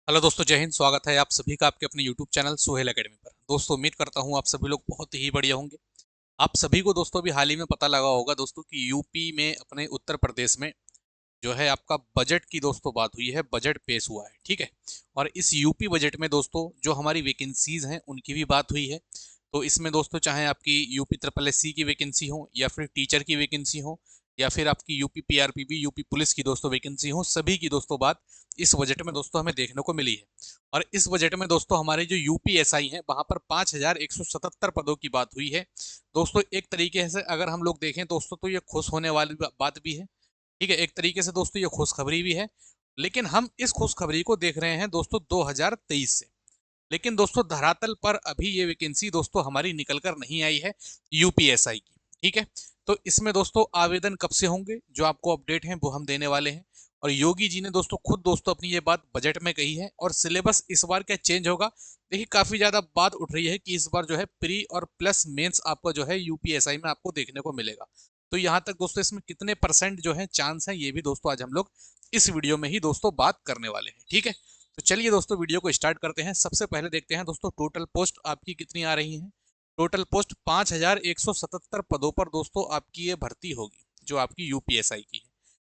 Hello दोस्तों, जय हिंद। स्वागत है आप सभी का आपके अपने यूट्यूब चैनल सुहेल एकेडमी पर। दोस्तों, उम्मीद करता हूं आप सभी लोग बहुत ही बढ़िया होंगे। आप सभी को दोस्तों अभी हाल ही में पता लगा होगा दोस्तों कि यूपी में अपने उत्तर प्रदेश में जो है आपका बजट की दोस्तों बात हुई है, बजट पेश हुआ है, ठीक है। और इस यूपी बजट में दोस्तों जो हमारी वैकेंसीज हैं उनकी भी बात हुई है। तो इसमें दोस्तों चाहे आपकी यूपी ट्रिपल एस सी की वैकेंसी हो या फिर टीचर की वैकेंसी हो या फिर आपकी यूपी पीआरपीबी यूपी पुलिस की दोस्तों वैकेंसी हो, सभी की दोस्तों बात इस बजट में दोस्तों हमें देखने को मिली है। और इस बजट में दोस्तों हमारे जो यूपी एसआई हैं वहां पर 5177 पदों की बात हुई है। दोस्तों एक तरीके से अगर हम लोग देखें दोस्तों तो ये खुश होने वाली बात भी है, ठीक है। एक तरीके से दोस्तों ये खुशखबरी भी है। लेकिन हम इस खुशखबरी को देख रहे हैं दोस्तों 2023 से। लेकिन दोस्तों धरातल पर अभी ये वैकेंसी दोस्तों हमारी निकल कर नहीं आई है यूपीएसआई की, ठीक है। तो इसमें दोस्तों आवेदन कब से होंगे, जो आपको अपडेट है वो हम देने वाले हैं। और योगी जी ने दोस्तों खुद दोस्तों अपनी ये बात बजट में कही है। और सिलेबस इस बार क्या चेंज होगा, देखिए काफी ज्यादा बात उठ रही है कि इस बार जो है प्री और प्लस मेंस आपका जो है यूपीएसआई में आपको देखने को मिलेगा। तो यहाँ तक दोस्तों इसमें कितने परसेंट जो है चांस है, ये भी दोस्तों आज हम लोग इस वीडियो में ही दोस्तों बात करने वाले हैं, ठीक है। तो चलिए दोस्तों वीडियो को स्टार्ट करते हैं। सबसे पहले देखते हैं दोस्तों टोटल पोस्ट आपकी कितनी आ रही हैं। टोटल पोस्ट 5177 पदों पर दोस्तों आपकी ये भर्ती होगी, जो आपकी यूपीएसआई की है।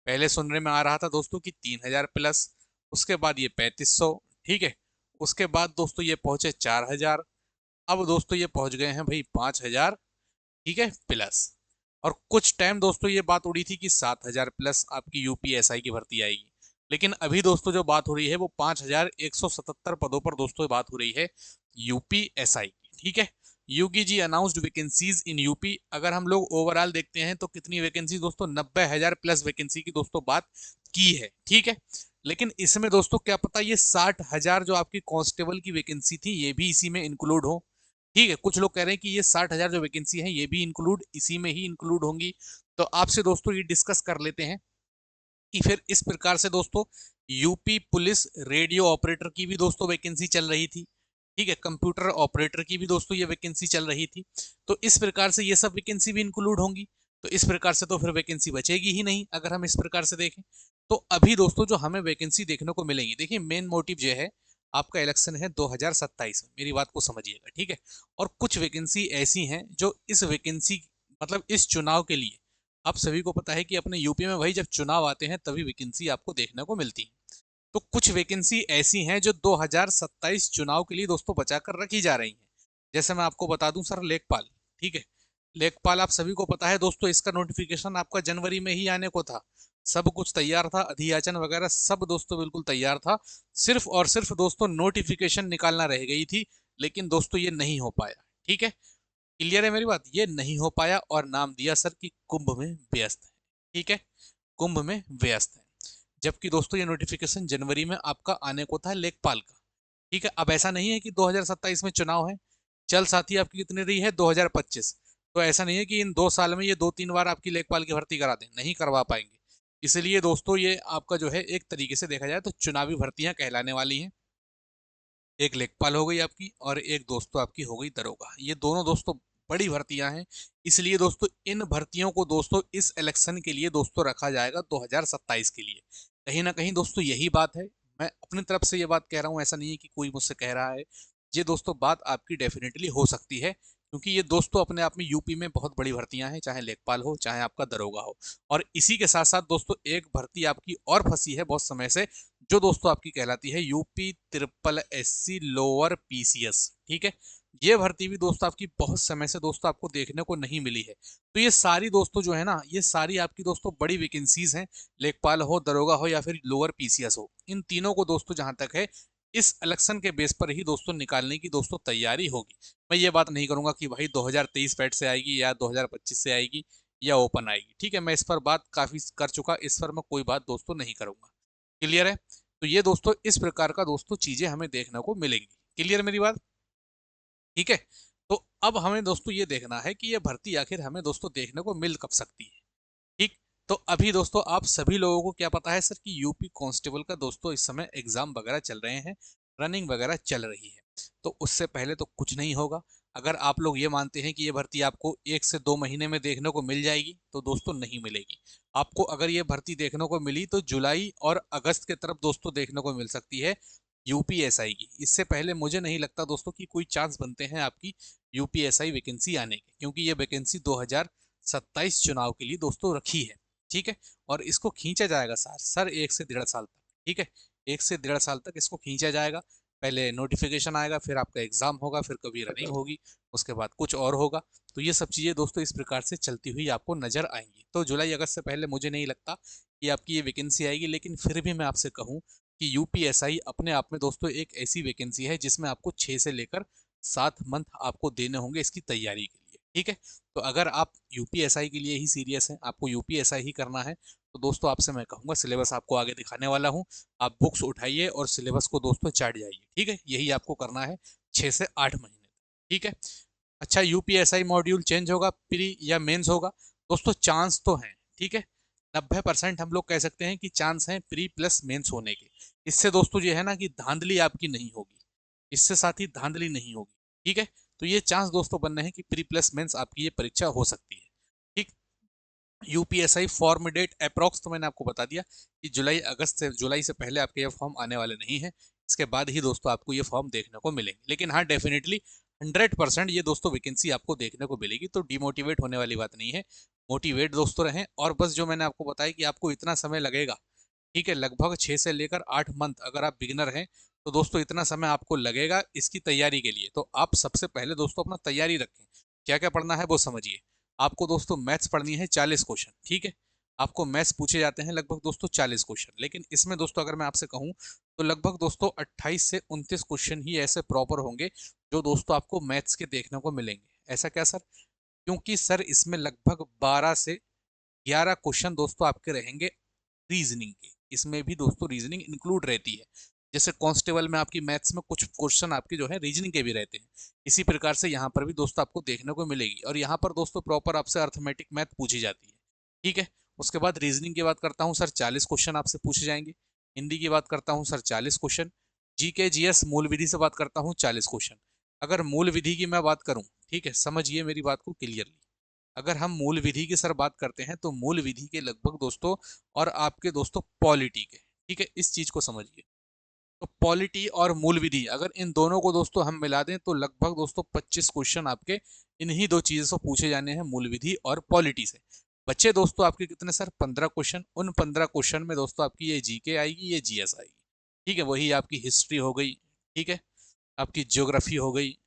पहले सुनने में आ रहा था दोस्तों कि 3000 प्लस, उसके बाद ये 3500, ठीक है। उसके बाद दोस्तों ये पहुंचे 4000। अब दोस्तों ये पहुंच गए हैं भाई 5000, ठीक है, प्लस। और कुछ टाइम दोस्तों ये बात उड़ी थी कि 7000 प्लस आपकी यूपीएसआई की भर्ती आएगी। लेकिन अभी दोस्तों जो बात हो रही है वो 5177 पदों पर दोस्तों बात हो रही है यूपीएसआई की, ठीक है। Yogi ji announced vacancies in UP. अगर हम लोग ओवरऑल देखते हैं तो कितनी वैकेंसी दोस्तों, 90,000 प्लस वैकेंसी की दोस्तों बात की है, ठीक है। लेकिन इसमें दोस्तों क्या पता ये 60,000 जो आपकी कांस्टेबल की वैकेंसी थी ये भी इसी में इंक्लूड हो, ठीक है। कुछ लोग कह रहे हैं कि ये 60,000 जो वैकेंसी है ये भी इंक्लूड इसी में ही इंक्लूड होंगी। तो आपसे दोस्तों ये डिस्कस कर लेते हैं कि फिर इस प्रकार से दोस्तों यूपी पुलिस रेडियो ऑपरेटर की भी दोस्तों वैकेंसी चल रही थी, ठीक है। कंप्यूटर ऑपरेटर की भी दोस्तों ये वैकेंसी चल रही थी। तो इस प्रकार से ये सब वैकेंसी भी इंक्लूड होंगी। तो इस प्रकार से तो फिर वैकेंसी बचेगी ही नहीं अगर हम इस प्रकार से देखें। तो अभी दोस्तों जो हमें वैकेंसी देखने को मिलेंगी, देखिए मेन मोटिव जो है आपका इलेक्शन है 2027 में, मेरी बात को समझिएगा, ठीक है। और कुछ वैकेंसी ऐसी हैं जो इस वैकेंसी मतलब इस चुनाव के लिए, आप सभी को पता है कि अपने यूपी में भाई जब चुनाव आते हैं तभी वैकेंसी आपको देखने को मिलती है। तो कुछ वैकेंसी ऐसी हैं जो 2027 चुनाव के लिए दोस्तों बचाकर रखी जा रही हैं। जैसे मैं आपको बता दूं सर, लेखपाल, ठीक है। लेखपाल आप सभी को पता है दोस्तों, इसका नोटिफिकेशन आपका जनवरी में ही आने को था। सब कुछ तैयार था, अधियाचन वगैरह सब दोस्तों बिल्कुल तैयार था। सिर्फ और सिर्फ दोस्तों नोटिफिकेशन निकालना रह गई थी। लेकिन दोस्तों ये नहीं हो पाया, ठीक है। क्लियर है मेरी बात, ये नहीं हो पाया और नाम दिया सर कि कुंभ में व्यस्त है, ठीक है। कुंभ में व्यस्त है। जबकि दोस्तों ये नोटिफिकेशन जनवरी में आपका आने को था लेखपाल का, ठीक है। अब ऐसा नहीं है कि 2027 में चुनाव है, चल साथी आपकी कितनी रही है 2025। तो ऐसा नहीं है कि इन 2 साल में ये 2-3 बार आपकी लेखपाल की भर्ती करा दें, नहीं करवा पाएंगे। इसलिए दोस्तों ये आपका जो है एक तरीके से देखा जाए तो चुनावी भर्तियां कहलाने वाली हैं। एक लेखपाल हो गई आपकी और एक दोस्तों आपकी हो गई दरोगा। ये दोनों दोस्तों बड़ी भर्तियां हैं। इसलिए दोस्तों इन भर्तियों को दोस्तों इस इलेक्शन के लिए दोस्तों रखा जाएगा 2027 के लिए। कहीं ना कहीं दोस्तों यही बात है। मैं अपनी तरफ से ये बात कह रहा हूँ, ऐसा नहीं है कि कोई मुझसे कह रहा है। ये दोस्तों बात आपकी डेफिनेटली हो सकती है, क्योंकि ये दोस्तों अपने आप में यूपी में बहुत बड़ी भर्तियां हैं, चाहे लेखपाल हो चाहे आपका दरोगा हो। और इसी के साथ साथ दोस्तों एक भर्ती आपकी और फंसी है बहुत समय से, जो दोस्तों आपकी कहलाती है UP triple SC lower PCS, ठीक है। ये भर्ती भी दोस्तों आपकी बहुत समय से दोस्तों आपको देखने को नहीं मिली है। तो ये सारी दोस्तों जो है ना, ये सारी आपकी दोस्तों बड़ी वैकेंसीज हैं। लेखपाल हो, दरोगा हो या फिर लोअर पीसीएस हो, इन तीनों को दोस्तों जहां तक है इस इलेक्शन के बेस पर ही दोस्तों निकालने की दोस्तों तैयारी होगी। मैं ये बात नहीं करूंगा कि भाई 2023 पैट से आएगी या 2025 से आएगी या ओपन आएगी, ठीक है। मैं इस पर बात काफी कर चुका, इस पर मैं कोई बात दोस्तों नहीं करूंगा। क्लियर है। तो ये दोस्तों इस प्रकार का दोस्तों चीजें हमें देखने को मिलेंगी। क्लियर मेरी बात, ठीक है। तो अब हमें दोस्तों ये देखना है कि ये भर्ती आखिर हमें दोस्तों देखने को मिल कब सकती है, ठीक। तो अभी दोस्तों आप सभी लोगों को क्या पता है सर कि यूपी कांस्टेबल का दोस्तों इस समय एग्जाम वगैरह चल रहे हैं, रनिंग वगैरह चल रही है। तो उससे पहले तो कुछ नहीं होगा। अगर आप लोग ये मानते हैं कि ये भर्ती आपको 1 से 2 महीने में देखने को मिल जाएगी तो दोस्तों नहीं मिलेगी। आपको अगर ये भर्ती देखने को मिली तो जुलाई और अगस्त के तरफ दोस्तों देखने को मिल सकती है। यूपीएसआई की। इससे पहले मुझे नहीं लगता दोस्तों कि कोई चांस बनते हैं आपकी यूपीएसआई वैकेंसी आने के, क्योंकि ये वैकेंसी 2027 चुनाव के लिए दोस्तों रखी है। ठीक है, और इसको खींचा जाएगा सर 1 से 1.5 साल तक। ठीक है, 1 से 1.5 साल तक इसको खींचा जाएगा। पहले नोटिफिकेशन आएगा, फिर आपका एग्जाम होगा, फिर कभी रनिंग होगी, उसके बाद कुछ और होगा। तो ये सब चीज़ें दोस्तों इस प्रकार से चलती हुई आपको नजर आएंगी। तो जुलाई अगस्त से पहले मुझे नहीं लगता कि आपकी ये वैकेंसी आएगी, लेकिन फिर भी मैं आपसे कहूँ कि यूपीएसआई अपने आप में दोस्तों एक ऐसी वैकेंसी है जिसमें आपको 6 से लेकर 7 मंथ आपको देने होंगे इसकी तैयारी के लिए। ठीक है, तो अगर आप यूपीएसआई के लिए ही सीरियस हैं, आपको यूपीएसआई ही करना है, तो दोस्तों आपसे मैं कहूँगा सिलेबस आपको आगे दिखाने वाला हूँ। आप बुक्स उठाइए और सिलेबस को दोस्तों चाट जाइए। ठीक है, यही आपको करना है 6 से 8 महीने। ठीक है, अच्छा यूपीएसआई मॉड्यूल चेंज होगा, प्री या मेंस होगा दोस्तों? चांस तो हैं। ठीक है, 90% हम लोग कह सकते हैं कि चांस हैं प्री प्लस मेंस होने के। इससे दोस्तों ये है ना कि धांधली आपकी नहीं होगी, इससे साथ ही धांधली नहीं होगी। ठीक है, तो ये चांस दोस्तों बन रहे हैं कि प्री प्लस मेंस आपकी ये परीक्षा हो सकती है। ठीक, यूपीएसआई फॉर्म डेट अप्रॉक्स तो मैंने आपको बता दिया कि जुलाई से पहले आपके ये फॉर्म आने वाले नहीं है। इसके बाद ही दोस्तों आपको ये फॉर्म देखने को मिलेंगे। लेकिन हाँ, डेफिनेटली 100% ये दोस्तों वैकेंसी आपको देखने को मिलेगी, तो डिमोटिवेट होने वाली बात नहीं है। मोटिवेट दोस्तों रहें, और बस जो मैंने आपको बताया कि आपको इतना समय लगेगा। ठीक है, लगभग 6 से लेकर 8 मंथ अगर आप बिगिनर हैं तो दोस्तों इतना समय आपको लगेगा इसकी तैयारी के लिए। तो आप सबसे पहले दोस्तों अपना तैयारी रखें। क्या क्या पढ़ना है वो समझिए। आपको दोस्तों मैथ्स पढ़नी है 40 क्वेश्चन। ठीक है, आपको मैथ्स पूछे जाते हैं लगभग दोस्तों 40 क्वेश्चन, लेकिन इसमें दोस्तों अगर मैं आपसे कहूँ तो लगभग दोस्तों 28 से 29 क्वेश्चन ही ऐसे प्रॉपर होंगे जो दोस्तों आपको मैथ्स के देखने को मिलेंगे। ऐसा क्या सर? क्योंकि सर इसमें लगभग 12 से 11 क्वेश्चन दोस्तों आपके रहेंगे रीजनिंग के। इसमें भी दोस्तों रीजनिंग इंक्लूड रहती है। जैसे कांस्टेबल में आपकी मैथ्स में कुछ क्वेश्चन आपके जो है रीजनिंग के भी रहते हैं, इसी प्रकार से यहाँ पर भी दोस्तों आपको देखने को मिलेगी। और यहाँ पर दोस्तों प्रॉपर आपसे अर्थमेटिक मैथ पूछी जाती है। ठीक है, उसके बाद रीजनिंग की बात करता हूँ सर, 40 क्वेश्चन आपसे पूछे जाएंगे। हिंदी की बात करता हूँ सर, 40 क्वेश्चन। जीके जीएस मूल विधि से बात करता हूँ, 40 क्वेश्चन। अगर मूल विधि की मैं बात करूँ, ठीक है, समझिए मेरी बात को क्लियरली। अगर हम मूल विधि की सर बात करते हैं तो मूल विधि के लगभग दोस्तों और आपके दोस्तों पॉलिटी के, ठीक है, इस चीज को समझिए। तो पॉलिटी और मूल विधि अगर इन दोनों को दोस्तों हम मिला दें तो लगभग दोस्तों 25 क्वेश्चन आपके इन्हीं दो चीजों से पूछे जाने हैं, मूल विधि और पॉलिटी से। बच्चे दोस्तों आपके कितने सर? 15 क्वेश्चन। उन 15 क्वेश्चन में दोस्तों आपकी ये जीके आएगी, ये जीएस आएगी। ठीक है, वही आपकी हिस्ट्री हो गई। ठीक है, आपकी ज्योग्राफी हो गई,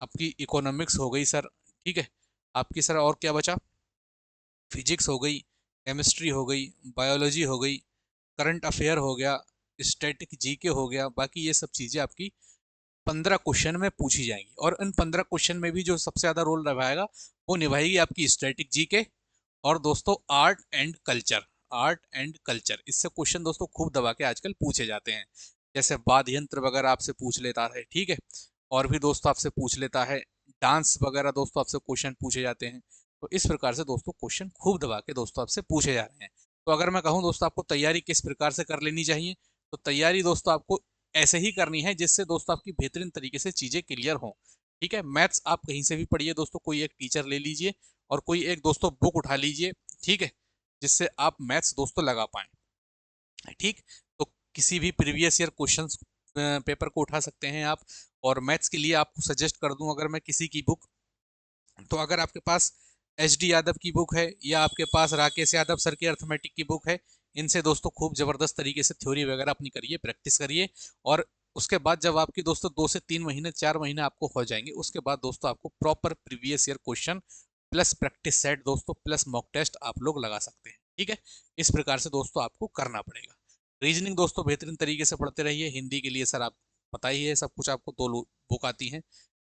आपकी इकोनॉमिक्स हो गई सर। ठीक है, आपकी सर और क्या बचा? फिजिक्स हो गई, केमिस्ट्री हो गई, बायोलॉजी हो गई, करंट अफेयर हो गया, स्टैटिक जीके हो गया। बाकी ये सब चीज़ें आपकी 15 क्वेश्चन में पूछी जाएंगी। और इन 15 क्वेश्चन में भी जो सबसे ज़्यादा रोल निभाएगा वो निभाएगी आपकी स्टैटिक जीके और दोस्तों art and culture. Art and culture, इससे क्वेश्चन दोस्तों खूब दबा के आजकल पूछे जाते हैं। जैसे वाद्य यंत्र वगैरह आपसे पूछ लेता है। ठीक है, और भी दोस्तों आपसे पूछ लेता है, डांस वगैरह दोस्तों आपसे क्वेश्चन पूछे जाते हैं। तो इस प्रकार से दोस्तों क्वेश्चन खूब दबा के दोस्तों आपसे पूछे जा रहे हैं। तो अगर मैं कहूँ दोस्तों आपको तैयारी किस प्रकार से कर लेनी चाहिए, तो तैयारी दोस्तों आपको ऐसे ही करनी है जिससे दोस्तों आपकी बेहतरीन तरीके से चीज़ें क्लियर हों। ठीक है, मैथ्स आप कहीं से भी पढ़िए दोस्तों, कोई एक टीचर ले लीजिए और कोई एक दोस्तों बुक उठा लीजिए। ठीक है, जिससे आप मैथ्स दोस्तों लगा पाएँ। ठीक, तो किसी भी प्रीवियस ईयर क्वेश्चंस पेपर को उठा सकते हैं आप। और मैथ्स के लिए आपको सजेस्ट कर दूं अगर मैं किसी की बुक, तो अगर आपके पास एच डी यादव की बुक है या आपके पास राकेश यादव सर की अर्थमेटिक की बुक है, इनसे दोस्तों खूब ज़बरदस्त तरीके से थ्योरी वगैरह अपनी करिए, प्रैक्टिस करिए। और उसके बाद जब आपकी दोस्तों 2 से 3 महीने 4 महीने आपको हो जाएंगे, उसके बाद दोस्तों आपको proper previous year question plus practice set दोस्तों प्लस मॉक टेस्ट आप लोग लगा सकते हैं। ठीक है, इस प्रकार से दोस्तों आपको करना पड़ेगा। रीजनिंग दोस्तों बेहतरीन तरीके से पढ़ते रहिए। हिंदी के लिए सर आप पता ही है सब कुछ, आपको 2 बुक आती हैं,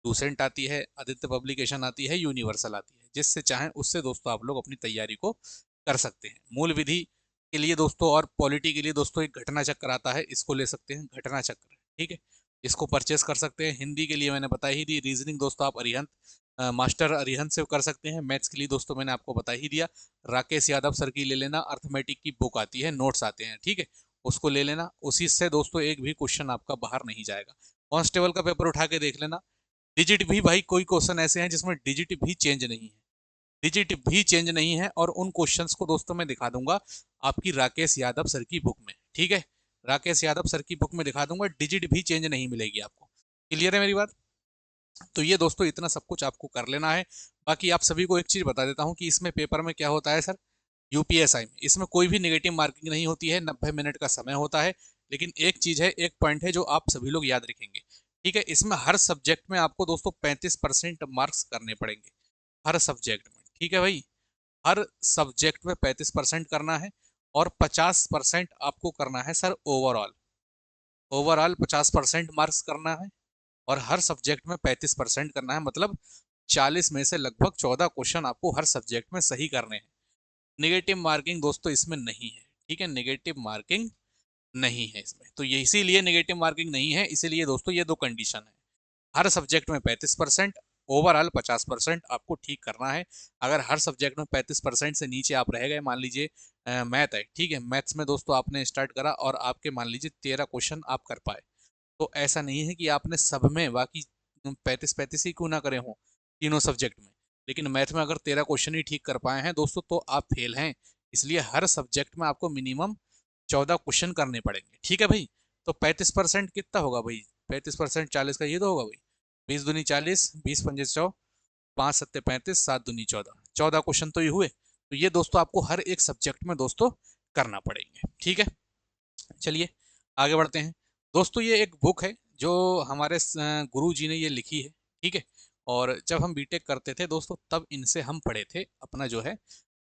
लूसेंट आती है, आदित्य पब्लिकेशन आती है, यूनिवर्सल आती है। जिससे चाहें उससे दोस्तों आप लोग अपनी तैयारी को कर सकते हैं। मूल विधि के लिए दोस्तों और पॉलिटी के लिए दोस्तों एक घटना चक्र आता है, इसको ले सकते हैं, घटना चक्र। ठीक है, इसको परचेस कर सकते हैं। हिंदी के लिए मैंने बता ही दी। रीजनिंग दोस्तों आप अरिहंत मास्टर अरिहंत से कर सकते हैं। मैथ्स के लिए दोस्तों मैंने आपको बता ही दिया, राकेश यादव सर की ले लेना। अर्थमेटिक की बुक आती है, नोट्स आते हैं। ठीक है, उसको ले लेना। उसी से दोस्तों एक भी क्वेश्चन आपका बाहर नहीं जाएगा। कांस्टेबल का पेपर उठा के देख लेना, डिजिट भी भाई कोई क्वेश्चन ऐसे हैं जिसमें डिजिट भी चेंज नहीं है, डिजिट भी चेंज नहीं है। और उन क्वेश्चंस को दोस्तों मैं दिखा दूंगा आपकी राकेश यादव सर की बुक में। ठीक है, राकेश यादव सर की बुक में दिखा दूंगा, डिजिट भी चेंज नहीं मिलेगी आपको। क्लियर है मेरी बात? तो ये दोस्तों इतना सब कुछ आपको कर लेना है। बाकी आप सभी को एक चीज़ बता देता हूँ कि इसमें पेपर में क्या होता है सर, यूपीएसआई में इसमें कोई भी नेगेटिव मार्किंग नहीं होती है, 90 मिनट का समय होता है। लेकिन एक चीज़ है, एक पॉइंट है जो आप सभी लोग याद रखेंगे, ठीक है? इसमें हर सब्जेक्ट में आपको दोस्तों 35% मार्क्स करने पड़ेंगे, हर सब्जेक्ट में, ठीक है भाई? हर सब्जेक्ट में 35% करना है, और 50% आपको करना है सर ओवरऑल। ओवरऑल 50% मार्क्स करना है, और हर सब्जेक्ट में 35% करना है, मतलब 40 में से लगभग 14 क्वेश्चन आपको हर सब्जेक्ट में सही करने हैं। नेगेटिव मार्किंग दोस्तों इसमें नहीं है, ठीक है? नेगेटिव मार्किंग नहीं है इसमें, तो ये इसीलिए नेगेटिव मार्किंग नहीं है, इसीलिए दोस्तों ये दो कंडीशन है। हर सब्जेक्ट में 35%, ओवरऑल 50% आपको ठीक करना है। अगर हर सब्जेक्ट में 35% से नीचे आप रह गए, मान लीजिए मैथ है, ठीक है, मैथ्स में दोस्तों आपने स्टार्ट करा और आपके मान लीजिए 13 क्वेश्चन आप कर पाए, तो ऐसा नहीं है कि आपने सब में बाकी 35-35 ही क्यों ना करे हों तीनों सब्जेक्ट में, लेकिन मैथ में अगर 13 क्वेश्चन ही ठीक कर पाए हैं दोस्तों तो आप फेल हैं। इसलिए हर सब्जेक्ट में आपको मिनिमम 14 क्वेश्चन करने पड़ेंगे, ठीक है भाई? तो 35% कितना होगा भाई? 35% 40 का ये तो होगा भाई, 20 दूनी 40, 20 पंजे 100, 5 सत्ते 35, 7 दूनी 14, 14 क्वेश्चन तो ये हुए। तो ये दोस्तों आपको हर एक सब्जेक्ट में दोस्तों करना पड़ेंगे, ठीक है? चलिए आगे बढ़ते हैं दोस्तों। ये एक बुक है जो हमारे गुरु जी ने ये लिखी है, ठीक है? और जब हम बीटेक करते थे दोस्तों तब इनसे हम पढ़े थे, अपना जो है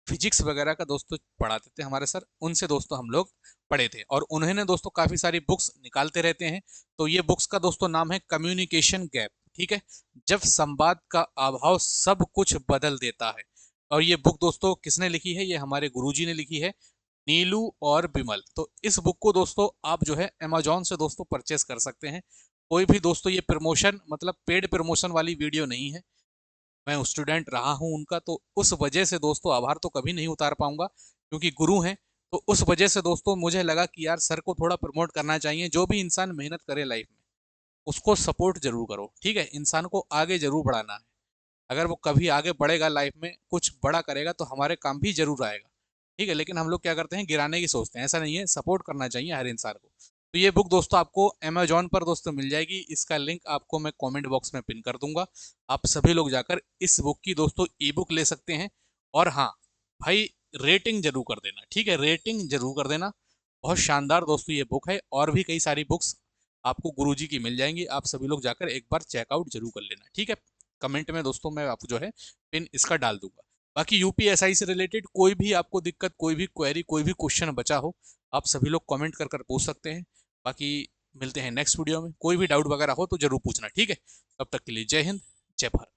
फिजिक्स वगैरह का दोस्तों पढ़ाते थे हमारे सर, उनसे दोस्तों हम लोग पढ़े थे, और उन्होंने दोस्तों काफ़ी सारी बुक्स निकालते रहते हैं। तो ये बुक्स का दोस्तों नाम है कम्युनिकेशन गैप, ठीक है? जब संवाद का अभाव सब कुछ बदल देता है। और ये बुक दोस्तों किसने लिखी है? ये हमारे गुरुजी ने लिखी है, नीलू और बिमल। तो इस बुक को दोस्तों आप जो है अमेजोन से दोस्तों परचेस कर सकते हैं। कोई भी दोस्तों ये प्रमोशन मतलब पेड प्रमोशन वाली वीडियो नहीं है, मैं स्टूडेंट रहा हूं उनका, तो उस वजह से दोस्तों आभार तो कभी नहीं उतार पाऊंगा, क्योंकि गुरु हैं। तो उस वजह से दोस्तों मुझे लगा कि यार सर को थोड़ा प्रमोट करना चाहिए। जो भी इंसान मेहनत करे लाइफ में उसको सपोर्ट जरूर करो, ठीक है? इंसान को आगे जरूर बढ़ाना है। अगर वो कभी आगे बढ़ेगा लाइफ में, कुछ बड़ा करेगा, तो हमारे काम भी जरूर आएगा, ठीक है? लेकिन हम लोग क्या करते हैं, गिराने की सोचते हैं। ऐसा नहीं है, सपोर्ट करना चाहिए हर इंसान को। तो ये बुक दोस्तों आपको अमेजोन पर दोस्तों मिल जाएगी, इसका लिंक आपको मैं कमेंट बॉक्स में पिन कर दूंगा। आप सभी लोग जाकर इस बुक की दोस्तों ई बुक ले सकते हैं। और हाँ भाई, रेटिंग जरूर कर देना, ठीक है? रेटिंग जरूर कर देना। बहुत शानदार दोस्तों ये बुक है, और भी कई सारी बुक्स आपको गुरुजी की मिल जाएंगी, आप सभी लोग जाकर एक बार चेकआउट जरूर कर लेना, ठीक है? कमेंट में दोस्तों मैं आपको जो है पिन इसका डाल दूंगा। बाकी यूपीएसआई से रिलेटेड कोई भी आपको दिक्कत, कोई भी क्वेरी, कोई भी क्वेश्चन बचा हो, आप सभी लोग कमेंट कर कर पूछ सकते हैं। बाकी मिलते हैं नेक्स्ट वीडियो में, कोई भी डाउट वगैरह हो तो जरूर पूछना, ठीक है? तब तक के लिए जय हिंद, जय भारत।